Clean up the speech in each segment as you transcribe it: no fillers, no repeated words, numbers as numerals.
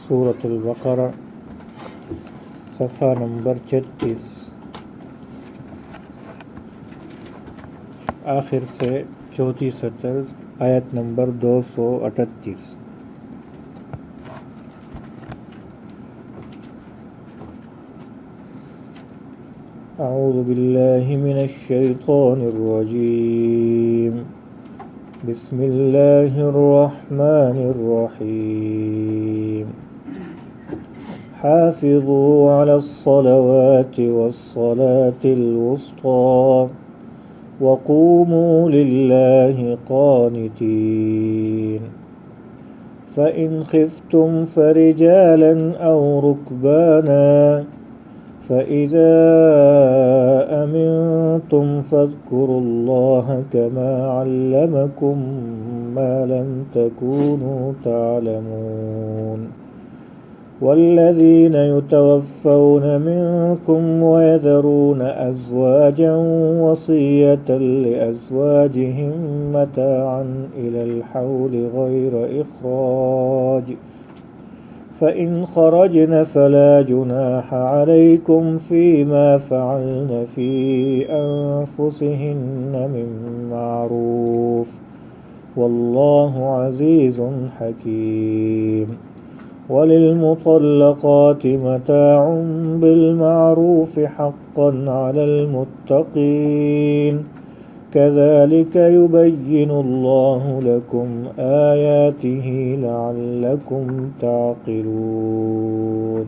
سورۃ البقرہ صفحہ نمبر 36، آخر سے چوتھی سطر آیت نمبر 238۔ اعوذ باللہ من الشیطان الرجیم، بسم اللہ الرحمن الرحیم۔ حافظوا على الصلوات والصلاة الوسطى وقوموا لله قانتين، فإن خفتم فرجالا أو ركبانا فإذا أمنتم فاذكروا الله كما علمكم ما لم تكونوا تعلمون، والذين يتوفون منكم ويذرون أزواجا وصية لأزواجهم متاعا إلى الحول غير إخراج، فإن خرجن فلا جناح عليكم فيما فعلن في أنفسهن من معروف، والله عزيز حكيم، وللمطلقات متاع بالمعروف حقا على المتقين، كذلك يبين الله لكم آياته لعلكم تعقلون۔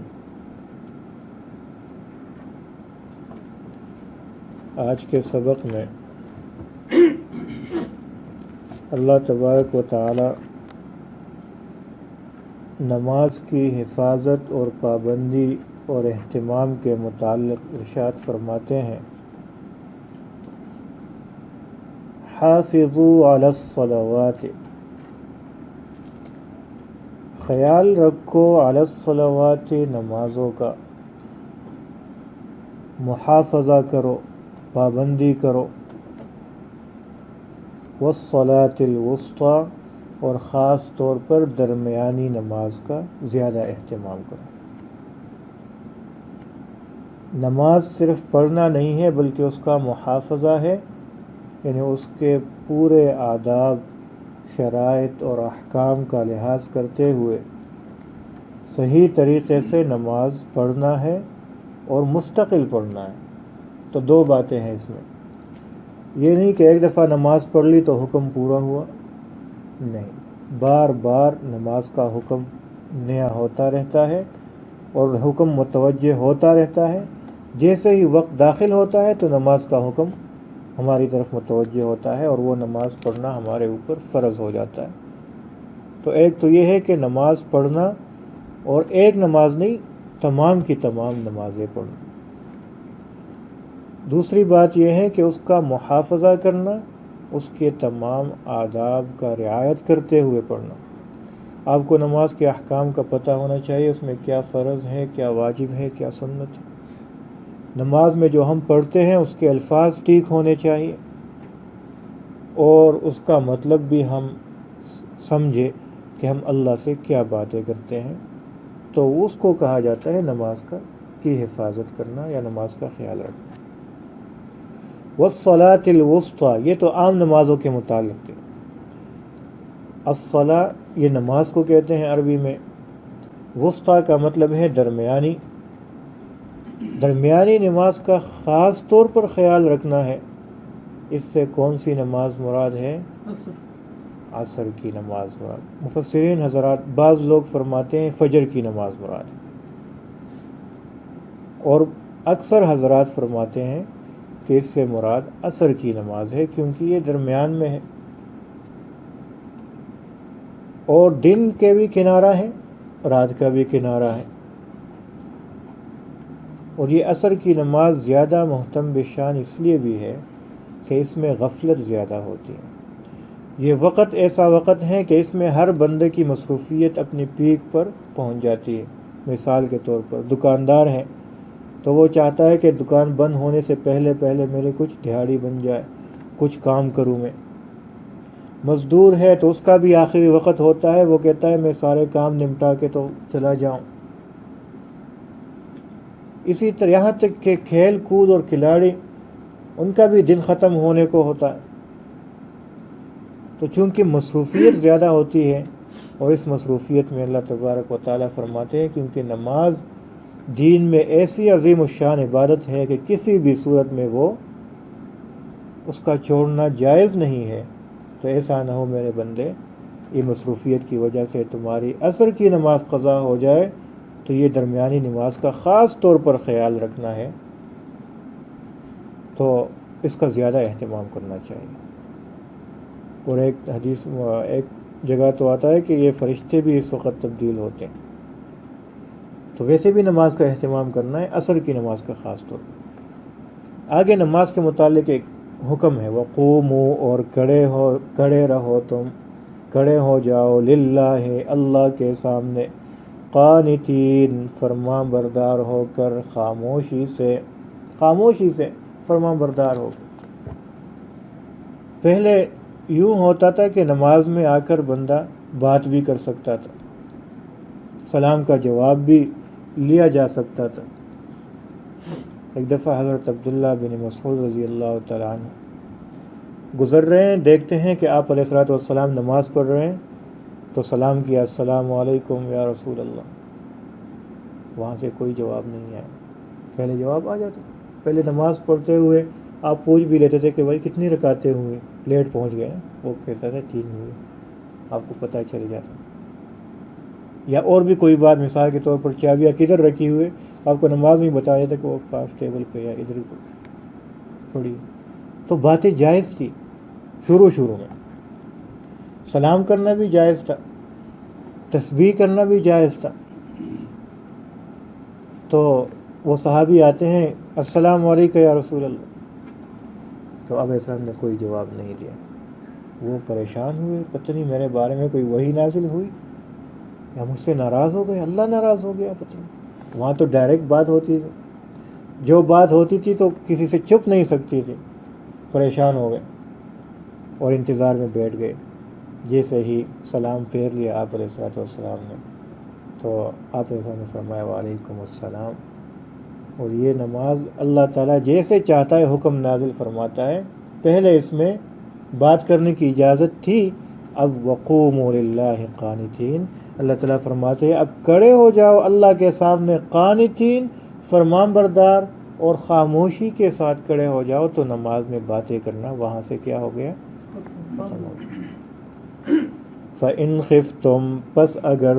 آج کے سبق میں اللہ تبارک و تعالی نماز کی حفاظت اور پابندی اور اہتمام کے متعلق ارشاد فرماتے ہیں، حافظوا علی الصلوات، خیال رکھو علی الصلوات، نمازوں کا محافظہ کرو، پابندی کرو، والصلاة الوسطی، اور خاص طور پر درمیانی نماز کا زیادہ اہتمام کرو۔ نماز صرف پڑھنا نہیں ہے بلکہ اس کا محافظہ ہے، یعنی اس کے پورے آداب، شرائط اور احکام کا لحاظ کرتے ہوئے صحیح طریقے سے نماز پڑھنا ہے اور مستقل پڑھنا ہے۔ تو دو باتیں ہیں اس میں، یہ نہیں کہ ایک دفعہ نماز پڑھ لی تو حکم پورا ہوا، نہیں، بار بار نماز کا حکم نیا ہوتا رہتا ہے اور حکم متوجہ ہوتا رہتا ہے۔ جیسے ہی وقت داخل ہوتا ہے تو نماز کا حکم ہماری طرف متوجہ ہوتا ہے اور وہ نماز پڑھنا ہمارے اوپر فرض ہو جاتا ہے۔ تو ایک تو یہ ہے کہ نماز پڑھنا، اور ایک نماز نہیں، تمام کی تمام نمازیں پڑھنا۔ دوسری بات یہ ہے کہ اس کا محافظہ کرنا، اس کے تمام آداب کا رعایت کرتے ہوئے پڑھنا۔ آپ کو نماز کے احکام کا پتہ ہونا چاہیے، اس میں کیا فرض ہے، کیا واجب ہے، کیا سنت ہے۔ نماز میں جو ہم پڑھتے ہیں اس کے الفاظ ٹھیک ہونے چاہیے اور اس کا مطلب بھی ہم سمجھے کہ ہم اللہ سے کیا باتیں کرتے ہیں، تو اس کو کہا جاتا ہے نماز کی حفاظت کرنا یا نماز کا خیال رکھنا۔ والصلاة الوسطی، یہ تو عام نمازوں کے متعلق ہے۔ الصلاة یہ نماز کو کہتے ہیں عربی میں، وسطی کا مطلب ہے درمیانی۔ درمیانی نماز کا خاص طور پر خیال رکھنا ہے۔ اس سے کون سی نماز مراد ہے؟ عصر کی نماز مراد۔ مفسرین حضرات بعض لوگ فرماتے ہیں فجر کی نماز مراد ہے، اور اکثر حضرات فرماتے ہیں کہ اس سے مراد عصر کی نماز ہے، کیونکہ یہ درمیان میں ہے اور دن کے بھی کنارہ ہے، رات کا بھی کنارہ ہے، اور یہ عصر کی نماز زیادہ محتم بشان اس لیے بھی ہے کہ اس میں غفلت زیادہ ہوتی ہے۔ یہ وقت ایسا وقت ہے کہ اس میں ہر بندے کی مصروفیت اپنی پیک پر پہنچ جاتی ہے۔ مثال کے طور پر دکاندار ہے تو وہ چاہتا ہے کہ دکان بند ہونے سے پہلے پہلے میرے کچھ دہاڑی بن جائے، کچھ کام کروں میں۔ مزدور ہے تو اس کا بھی آخری وقت ہوتا ہے، وہ کہتا ہے میں سارے کام نمٹا کے تو چلا جاؤں۔ اسی طرح یہاں تک کہ کھیل کود اور کھلاڑی، ان کا بھی دن ختم ہونے کو ہوتا ہے۔ تو چونکہ مصروفیت زیادہ ہوتی ہے، اور اس مصروفیت میں اللہ تبارک و تعالیٰ فرماتے ہیں کیونکہ نماز دین میں ایسی عظیم الشان عبادت ہے کہ کسی بھی صورت میں وہ اس کا چھوڑنا جائز نہیں ہے، تو ایسا نہ ہو میرے بندے یہ مصروفیت کی وجہ سے تمہاری عصر کی نماز قضا ہو جائے، تو یہ درمیانی نماز کا خاص طور پر خیال رکھنا ہے، تو اس کا زیادہ اہتمام کرنا چاہیے۔ اور ایک جگہ تو آتا ہے کہ یہ فرشتے بھی اس وقت تبدیل ہوتے ہیں، تو ویسے بھی نماز کا اہتمام کرنا ہے، عصر کی نماز کا خاص طور پر۔ آگے نماز کے متعلق ایک حکم ہے، وقوموا، اور کھڑے رہو تم، کھڑے ہو جاؤ، للہ، اللہ کے سامنے، قانتین، فرما بردار ہو کر، خاموشی سے فرما بردار ہو کر۔ پہلے یوں ہوتا تھا کہ نماز میں آ کر بندہ بات بھی کر سکتا تھا، سلام کا جواب بھی لیا جا سکتا تھا۔ ایک دفعہ حضرت عبداللہ بن مسعود رضی اللہ تعالیٰ عنہ گزر رہے ہیں، دیکھتے ہیں کہ آپ علیہ الصلوۃ والسلام نماز پڑھ رہے ہیں، تو سلام کیا، السلام علیکم یا رسول اللہ۔ وہاں سے کوئی جواب نہیں آیا، پہلے جواب آ جاتا تھا۔ پہلے نماز پڑھتے ہوئے آپ پوچھ بھی لیتے تھے کہ بھائی کتنی رکعتیں ہوئی، لیٹ پہنچ گئے، وہ کہتا تھا 3 ہوئی، آپ کو پتہ چل جاتا۔ یا اور بھی کوئی بات، مثال کے طور پر چابیاں کدھر رکھی ہوئے، آپ کو نماز میں بتا دیتا کہ وہ پاس ٹیبل پہ یا ادھر پڑی۔ تو باتیں جائز تھی شروع میں، سلام کرنا بھی جائز تھا، تسبیح کرنا بھی جائز تھا۔ تو وہ صحابی آتے ہیں، السلام علیکم یا رسول اللہ، تو اب ایسا نے کوئی جواب نہیں دیا۔ وہ پریشان ہوئے، پتہ نہیں میرے بارے میں کوئی وحی نازل ہوئی یا مجھ سے ناراض ہو گئے، اللہ ناراض ہو گیا، پتہ نہیں۔ وہاں تو ڈائریکٹ بات ہوتی تھی، جو بات ہوتی تھی تو کسی سے چھپ نہیں سکتی تھی۔ پریشان ہو گئے اور انتظار میں بیٹھ گئے۔ جیسے ہی سلام پھیر لیا آپ علیہ الصلوۃ والسلام نے، تو آپ علیہ السلام نے فرمایا وعلیکم السلام۔ اور یہ نماز اللہ تعالیٰ جیسے چاہتا ہے حکم نازل فرماتا ہے۔ پہلے اس میں بات کرنے کی اجازت تھی، اب وقوموا للہ قانتین، اللہ تعالیٰ فرماتے ہیں اب کھڑے ہو جاؤ اللہ کے سامنے، قانتین، فرمان بردار اور خاموشی کے ساتھ کھڑے ہو جاؤ، تو نماز میں باتیں کرنا وہاں سے کیا ہو گیا؟ فَإِنْ خِفْتُمْ، پس اگر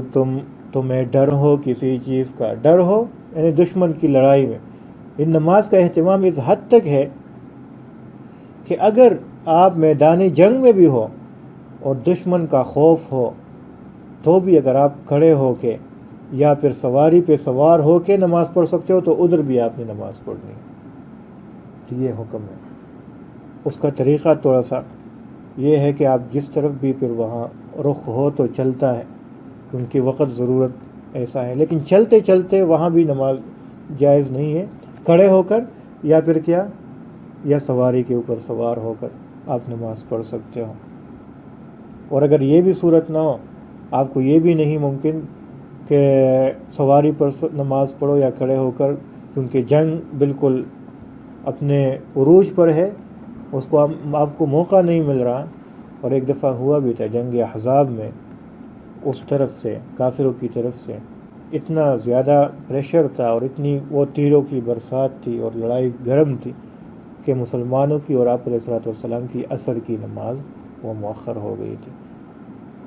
تمہیں ڈر ہو کسی چیز کا، ڈر ہو یعنی دشمن کی لڑائی میں۔ ان نماز کا اہتمام اس حد تک ہے کہ اگر آپ میدان جنگ میں بھی ہو اور دشمن کا خوف ہو، تو بھی اگر آپ کھڑے ہو کے یا پھر سواری پہ سوار ہو کے نماز پڑھ سکتے ہو، تو ادھر بھی آپ نے نماز پڑھنی ہے۔ تو یہ حکم ہے۔ اس کا طریقہ تھوڑا سا یہ ہے کہ آپ جس طرف بھی پھر وہاں رخ ہو تو چلتا ہے، کیونکہ وقت ضرورت ایسا ہے، لیکن چلتے چلتے وہاں بھی نماز جائز نہیں ہے۔ کھڑے ہو کر یا پھر کیا، یا سواری کے اوپر سوار ہو کر آپ نماز پڑھ سکتے ہو۔ اور اگر یہ بھی صورت نہ ہو، آپ کو یہ بھی نہیں ممکن کہ سواری پر نماز پڑھو یا کھڑے ہو کر، کیونکہ جنگ بالکل اپنے عروج پر ہے، اس کو آپ کو موقع نہیں مل رہا۔ اور ایک دفعہ ہوا بھی تھا جنگ احزاب میں، اس طرف سے کافروں کی طرف سے اتنا زیادہ پریشر تھا اور اتنی وہ تیروں کی برسات تھی اور لڑائی گرم تھی کہ مسلمانوں کی اور آپ علیہ الصلوۃ والسلام کی عصر کی نماز وہ مؤخر ہو گئی تھی۔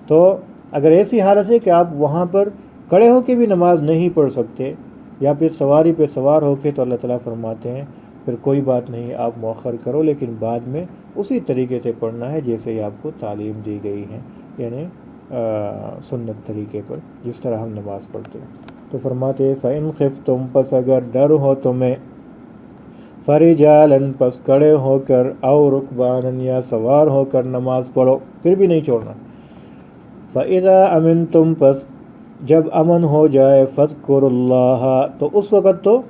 تو اگر ایسی حالت ہے کہ آپ وہاں پر کھڑے ہو کے بھی نماز نہیں پڑھ سکتے یا پھر سواری پہ سوار ہو کے، تو اللہ تعالیٰ فرماتے ہیں پھر کوئی بات نہیں، آپ مؤخر کرو، لیکن بعد میں اسی طریقے سے پڑھنا ہے جیسے ہی آپ کو تعلیم دی گئی ہے، یعنی سنت طریقے پر جس طرح ہم نماز پڑھتے ہیں۔ تو فرماتے ہیں فَإِنْ خِفْتُمْ، پس اگر ڈر ہو تمہیں، فَرِجَالًا، پس کھڑے ہو کر، أَوْ رُكْبَانًا، یا سوار ہو کر نماز پڑھو، پھر بھی نہیں چھوڑنا۔ فَإِذَا أَمِنْتُمْ، پس جب امن ہو جائے، فَاذْكُرُوا اللَّهَ، تو اس وقت تو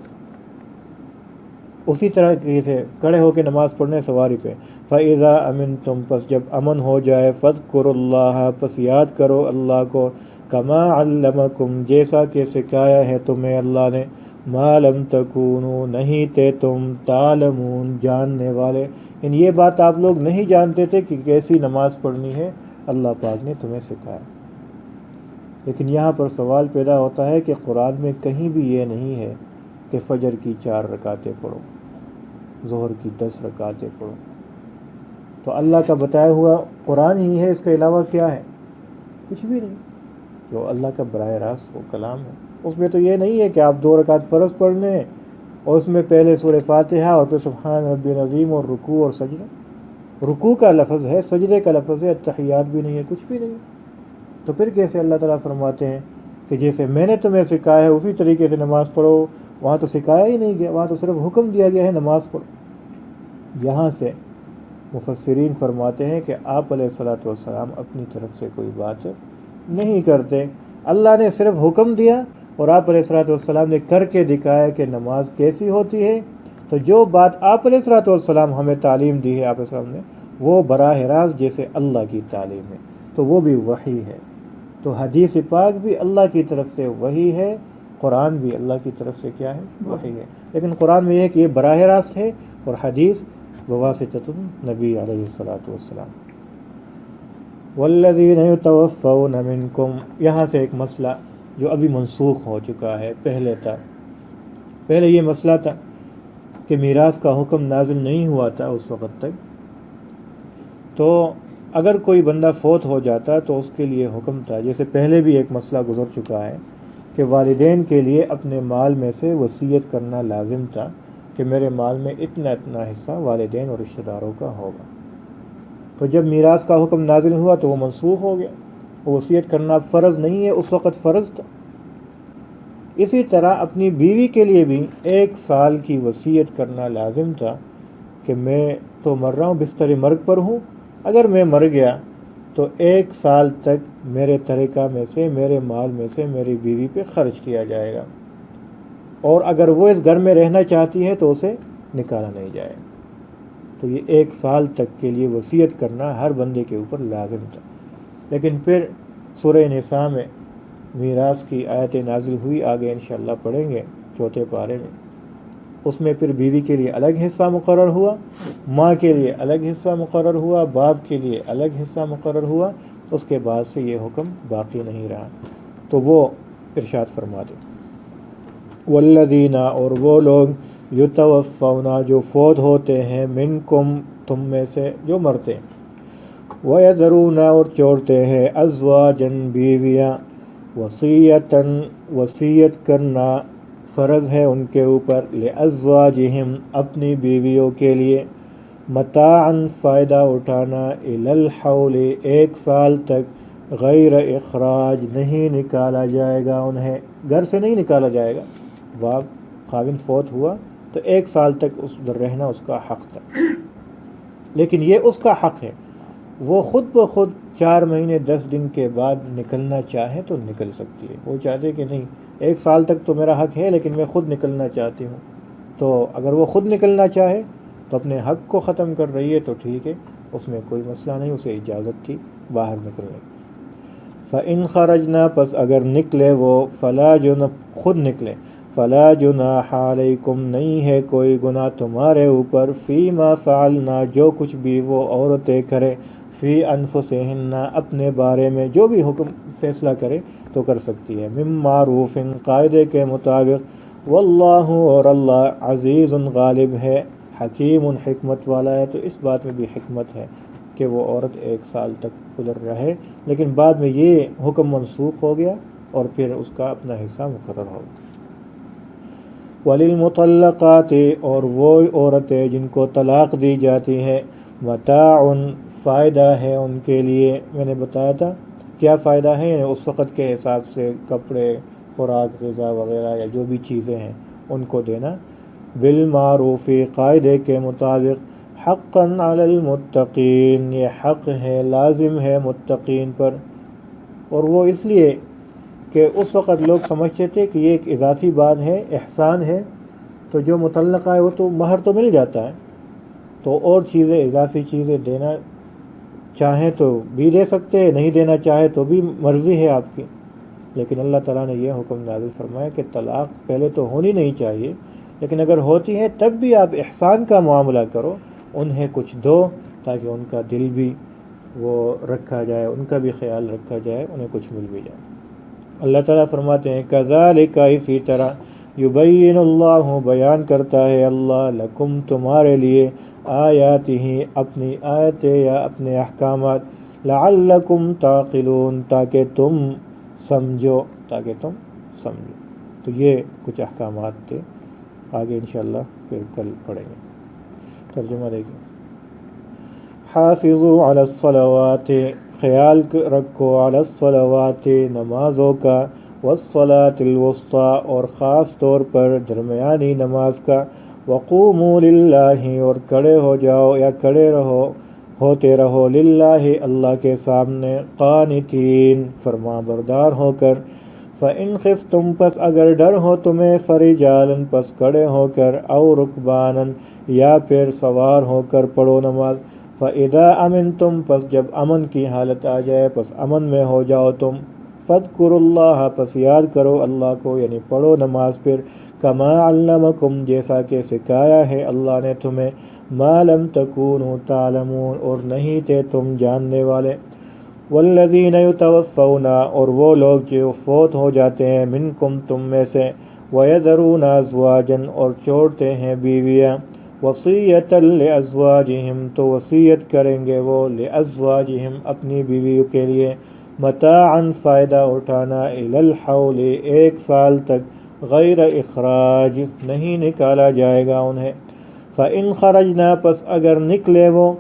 اسی طرح کی سے کھڑے ہو کے نماز پڑھنے سواری پہ۔ فَإِذَا أَمِنْتُمْ پس جب امن ہو جائے، فَاذْكُرُوا اللَّهَ پس یاد کرو اللہ کو، كَمَا عَلَّمَكُمْ جیسا کہ سکھایا ہے تمہیں اللہ نے، مَا لَمْ تَكُونُوا نہیں تھے تم تعلمون جاننے والے، ان یہ بات آپ لوگ نہیں جانتے تھے کہ کیسی نماز پڑھنی ہے، اللہ پاک نے تمہیں سکھایا۔ لیکن یہاں پر سوال پیدا ہوتا ہے کہ قرآن میں کہیں بھی یہ نہیں ہے کہ فجر کی 4 رکعتیں پڑھو، ظہر کی 10 رکعتیں پڑھو۔ تو اللہ کا بتایا ہوا قرآن ہی ہے، اس کے علاوہ کیا ہے؟ کچھ بھی نہیں۔ جو اللہ کا براہ راست وہ کلام ہے، اس میں تو یہ نہیں ہے کہ آپ 2 رکعت فرض پڑھ لیں اور اس میں پہلے سورہ فاتحہ اور پھر سبحان ربی العظیم اور رکوع اور سجدہ۔ رکوع کا لفظ ہے، سجدے کا لفظ ہے، التحیات بھی نہیں ہے، کچھ بھی نہیں۔ تو پھر کیسے اللہ تعالیٰ فرماتے ہیں کہ جیسے میں نے تمہیں سکھایا ہے اسی طریقے سے نماز پڑھو؟ وہاں تو سکھایا ہی نہیں گیا، وہاں تو صرف حکم دیا گیا ہے نماز پڑھو۔ یہاں سے مفسرین فرماتے ہیں کہ آپ علیہ الصلوۃ والسلام اپنی طرف سے کوئی بات نہیں کرتے، اللہ نے صرف حکم دیا اور آپ علیہ الصلوۃ والسلام نے کر کے دکھایا کہ نماز کیسی ہوتی ہے۔ تو جو بات آپ علیہ الصلوۃ والسلام ہمیں تعلیم دی ہے آپ علیہ السلام نے، وہ براہ راست جیسے اللہ کی تعلیم ہے، تو وہ بھی وحی ہے۔ تو حدیث پاک بھی اللہ کی طرف سے وحی ہے، قرآن بھی اللہ کی طرف سے کیا ہے؟ وحی ہے۔ لیکن قرآن میں یہ ہے کہ یہ براہ راست ہے اور حدیث بواسطۃ النبی علیہ الصلوۃ والسلام۔ والذین یتوفون منکم، یہاں سے ایک مسئلہ جو ابھی منسوخ ہو چکا ہے، پہلے یہ مسئلہ تھا کہ میراث کا حکم نازل نہیں ہوا تھا اس وقت تک، تو اگر کوئی بندہ فوت ہو جاتا تو اس کے لیے حکم تھا، جیسے پہلے بھی ایک مسئلہ گزر چکا ہے کہ والدین کے لیے اپنے مال میں سے وصیت کرنا لازم تھا کہ میرے مال میں اتنا اتنا حصہ والدین اور رشتہ داروں کا ہوگا۔ تو جب میراث کا حکم نازل ہوا تو وہ منسوخ ہو گیا، وصیت کرنا فرض نہیں ہے، اس وقت فرض تھا۔ اسی طرح اپنی بیوی کے لیے بھی 1 سال کی وصیت کرنا لازم تھا کہ میں تو مر رہا ہوں، بستر مرگ پر ہوں، اگر میں مر گیا تو 1 سال تک میرے ترکہ میں سے، میرے مال میں سے میری بیوی پہ خرچ کیا جائے گا، اور اگر وہ اس گھر میں رہنا چاہتی ہے تو اسے نکالا نہیں جائے۔ تو یہ 1 سال تک کے لیے وصیت کرنا ہر بندے کے اوپر لازم تھا۔ لیکن پھر سورہ نساء میں میراث کی آیت نازل ہوئی، آگے انشاءاللہ پڑھیں گے 4 پارے میں، اس میں پھر بیوی کے لیے الگ حصہ مقرر ہوا، ماں کے لیے الگ حصہ مقرر ہوا، باپ کے لیے الگ حصہ مقرر ہوا۔ اس کے بعد سے یہ حکم باقی نہیں رہا۔ تو وہ ارشاد فرماتے، والذین، اور وہ لوگ، یتوفون جو فوت ہوتے ہیں، منکم تم میں سے جو مرتے ہیں، وَيَذَرُونَ اور چھوڑتے ہیں، ازواجاً بیویاں، وصیتاً وصیت کرنا فرض ہے ان کے اوپر، لِأَزْوَاجِهِمْ اپنی بیویوں کے لیے، متاعاً فائدہ اٹھانا، إِلَى الْحَوْلِ 1 سال تک، غیر اخراج نہیں نکالا جائے گا انہیں، گھر سے نہیں نکالا جائے گا۔ باپ خاوند فوت ہوا تو 1 سال تک اس در رہنا اس کا حق تھا، لیکن یہ اس کا حق ہے، وہ خود بخود 4 مہینے 10 دن کے بعد نکلنا چاہے تو نکل سکتی ہے۔ وہ چاہتے کہ نہیں 1 سال تک تو میرا حق ہے لیکن میں خود نکلنا چاہتی ہوں، تو اگر وہ خود نکلنا چاہے تو اپنے حق کو ختم کر رہی ہے تو ٹھیک ہے، اس میں کوئی مسئلہ نہیں، اسے اجازت تھی باہر نکلنے کی۔ فَإِنْ خَرَجْنَا پس اگر نکلے وہ، فَلَا جُنَاحَ خود نکلے، فَلَا جُنَاحَ عَلَيْكُمْ نہیں ہے کوئی گناہ تمہارے اوپر، فِيمَا فَعَلْنَا جو کچھ بھی وہ عورتیں کرے، فِي أَنفُسِهِنَّ اپنے بارے میں جو بھی حکم فیصلہ کرے تو کر سکتی ہے، مِن معروف قاعدے کے مطابق، واللہ اور اللہ عزیز غالب ہے، حکیم حکمت والا ہے۔ تو اس بات میں بھی حکمت ہے کہ وہ عورت 1 سال تک ادھر رہے، لیکن بعد میں یہ حکم منسوخ ہو گیا اور پھر اس کا اپنا حصہ مقرر ہو گیا۔ وَلِلْمُطَلَّقَاتِ اور وہ عورتیں جن کو طلاق دی جاتی ہیں، متاع فائدہ ہے ان کے لیے، میں نے بتایا تھا کیا فائدہ ہے، یعنی اس وقت کے حساب سے کپڑے، خوراک، غذا وغیرہ یا جو بھی چیزیں ہیں ان کو دینا، بالمعروف قاعدے کے مطابق، حقاً علی المتقین یہ حق ہے، لازم ہے متقین پر۔ اور وہ اس لیے کہ اس وقت لوگ سمجھتے تھے کہ یہ ایک اضافی بات ہے، احسان ہے، تو جو مطلقہ ہے وہ تو مہر تو مل جاتا ہے، تو اور چیزیں اضافی چیزیں دینا چاہیں تو بھی دے سکتے ہیں، نہیں دینا چاہے تو بھی مرضی ہے آپ کی، لیکن اللہ تعالیٰ نے یہ حکم نازل فرمایا کہ طلاق پہلے تو ہونی نہیں چاہیے، لیکن اگر ہوتی ہے تب بھی آپ احسان کا معاملہ کرو، انہیں کچھ دو تاکہ ان کا دل بھی وہ رکھا جائے، ان کا بھی خیال رکھا جائے، انہیں کچھ مل بھی جائے۔ اللہ تعالیٰ فرماتے ہیں کذالک، اسی طرح یبین اللہ، بیان کرتا ہے اللہ، لکم تمہارے لیے، آیاتہ اپنی آیتیں یا اپنے احکامات، لعلکم تعقلون تاکہ تم سمجھو، تو یہ کچھ احکامات تھے، آگے انشاءاللہ پھر کل پڑھیں گے۔ ترجمہ دیکھیں۔ حافظوا علی الصلوات، خیال رکھو، علی الصلوات نمازوں کا، والصلاۃ الوسطیٰ اور خاص طور پر درمیانی نماز کا، وقوموا للہ اور کھڑے ہو جاؤ یا کھڑے ہوتے رہو، للہ اللہ کے سامنے، قانتین فرما بردار ہو کر، فَإِنْ خِفْتُمْ پس اگر ڈر ہو تمہیں، فَرِجَالًا پس کھڑے ہو کر، او رکبانًا یا پھر سوار ہو کر پڑھو نماز، فَإِذَا أَمِنْتُمْ پس جب امن کی حالت آ جائے، پس امن میں ہو جاؤ تم، فَاذْكُرُوا اللَّهَ پس یاد کرو اللہ کو، یعنی پڑھو نماز پھر، كَمَا عَلَّمَكُمْ جیسا کہ سکھایا ہے اللہ نے تمہیں، مَا لَمْ تَكُونُوا تَعْلَمُونَ اور نہیں تھے تم جاننے والے، والذین یتوفون اور وہ لوگ جو فوت ہو جاتے ہیں، منکم تم میں سے، ویذرون ازواجا اور چھوڑتے ہیں بیویاں، وصیۃ لازواجہم تو وصیت کریں گے وہ، لازواجہم اپنی بیویوں کے لیے، متاعا فائدہ اٹھانا، الی الحول ایک سال تک، غیر اخراج نہیں نکالا جائے گا انہیں، فإن خرجنا پس اگر نکلے وہ،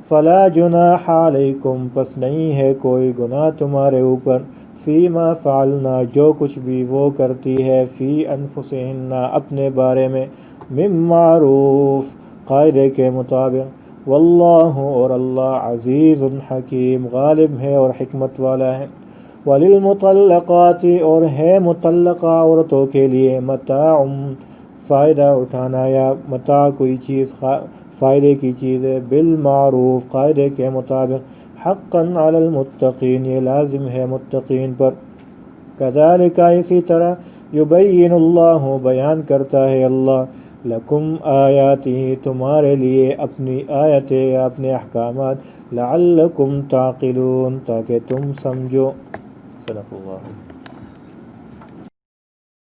فلا جناح علیکم پس نہیں ہے کوئی گناہ تمہارے اوپر، فیما فعلنا جو کچھ بھی وہ کرتی ہے، فی انفسہن اپنے بارے میں، من معروف قاعدے کے مطابق، واللہ اور اللہ عزیز حکیم غالب ہے اور حکمت والا ہے، وللمطلقات اور ہے مطلقہ عورتوں کے لیے، متاع فائدہ اٹھانا یا متاع کوئی چیز فائدے کی چیز ہے، بالمعروف قاعدے کے مطابق، حقا علی المتقین یہ لازم ہے متقین پر، کذالک اسی طرح، یبین اللہ بیان کرتا ہے اللہ، لکم آیاتی تمہارے لیے اپنی آیتیں یا اپنے احکامات، لعلکم تعقلون تاکہ تم سمجھو۔ صدق اللہ۔